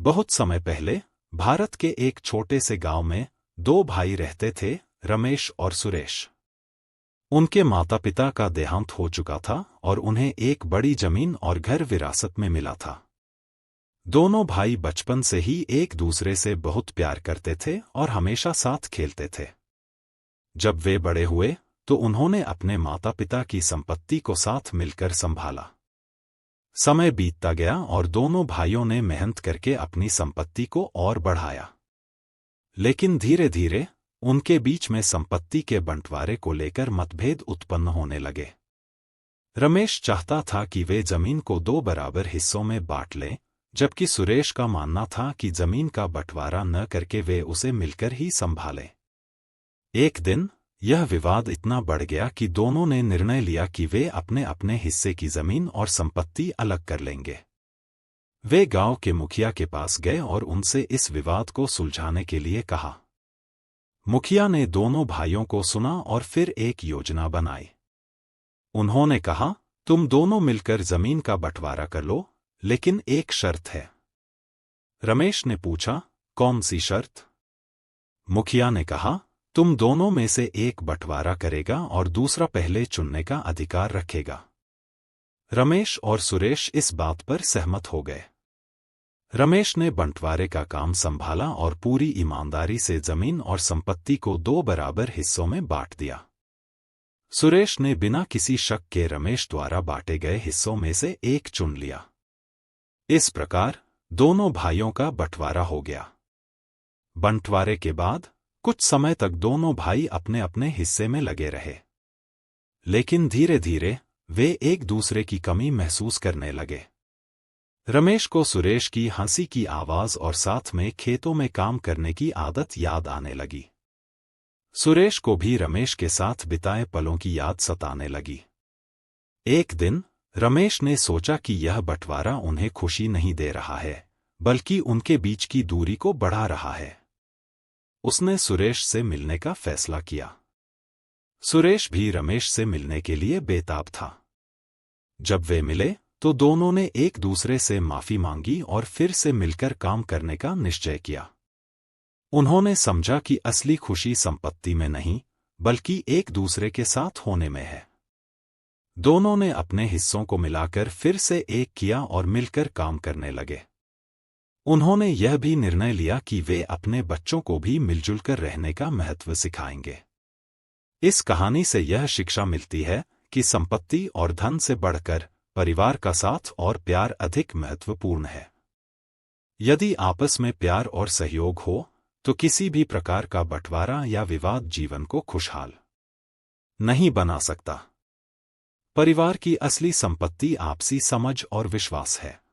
बहुत समय पहले भारत के एक छोटे से गांव में दो भाई रहते थे, रमेश और सुरेश। उनके माता पिता का देहांत हो चुका था और उन्हें एक बड़ी जमीन और घर विरासत में मिला था। दोनों भाई बचपन से ही एक दूसरे से बहुत प्यार करते थे और हमेशा साथ खेलते थे। जब वे बड़े हुए तो उन्होंने अपने माता पिता की संपत्ति को साथ मिलकर संभाला। समय बीतता गया और दोनों भाइयों ने मेहनत करके अपनी संपत्ति को और बढ़ाया। लेकिन धीरे धीरे उनके बीच में संपत्ति के बंटवारे को लेकर मतभेद उत्पन्न होने लगे। रमेश चाहता था कि वे जमीन को दो बराबर हिस्सों में बांट लें, जबकि सुरेश का मानना था कि जमीन का बंटवारा न करके वे उसे मिलकर ही संभालें। एक दिन यह विवाद इतना बढ़ गया कि दोनों ने निर्णय लिया कि वे अपने अपने हिस्से की जमीन और संपत्ति अलग कर लेंगे। वे गांव के मुखिया के पास गए और उनसे इस विवाद को सुलझाने के लिए कहा। मुखिया ने दोनों भाइयों को सुना और फिर एक योजना बनाई। उन्होंने कहा, तुम दोनों मिलकर जमीन का बंटवारा कर लो, लेकिन एक शर्त है। रमेश ने पूछा, कौन सी शर्त? मुखिया ने कहा, तुम दोनों में से एक बंटवारा करेगा और दूसरा पहले चुनने का अधिकार रखेगा। रमेश और सुरेश इस बात पर सहमत हो गए। रमेश ने बंटवारे का काम संभाला और पूरी ईमानदारी से जमीन और संपत्ति को दो बराबर हिस्सों में बांट दिया। सुरेश ने बिना किसी शक के रमेश द्वारा बांटे गए हिस्सों में से एक चुन लिया। इस प्रकार दोनों भाइयों का बंटवारा हो गया। बंटवारे के बाद कुछ समय तक दोनों भाई अपने अपने हिस्से में लगे रहे, लेकिन धीरे धीरे वे एक दूसरे की कमी महसूस करने लगे। रमेश को सुरेश की हंसी की आवाज और साथ में खेतों में काम करने की आदत याद आने लगी। सुरेश को भी रमेश के साथ बिताए पलों की याद सताने लगी। एक दिन रमेश ने सोचा कि यह बंटवारा उन्हें खुशी नहीं दे रहा है, बल्कि उनके बीच की दूरी को बढ़ा रहा है। उसने सुरेश से मिलने का फैसला किया। सुरेश भी रमेश से मिलने के लिए बेताब था। जब वे मिले तो दोनों ने एक दूसरे से माफी मांगी और फिर से मिलकर काम करने का निश्चय किया। उन्होंने समझा कि असली खुशी संपत्ति में नहीं, बल्कि एक दूसरे के साथ होने में है। दोनों ने अपने हिस्सों को मिलाकर फिर से एक किया और मिलकर काम करने लगे। उन्होंने यह भी निर्णय लिया कि वे अपने बच्चों को भी मिलजुल कर रहने का महत्व सिखाएंगे। इस कहानी से यह शिक्षा मिलती है कि संपत्ति और धन से बढ़कर परिवार का साथ और प्यार अधिक महत्वपूर्ण है। यदि आपस में प्यार और सहयोग हो तो किसी भी प्रकार का बंटवारा या विवाद जीवन को खुशहाल नहीं बना सकता। परिवार की असली संपत्ति आपसी समझ और विश्वास है।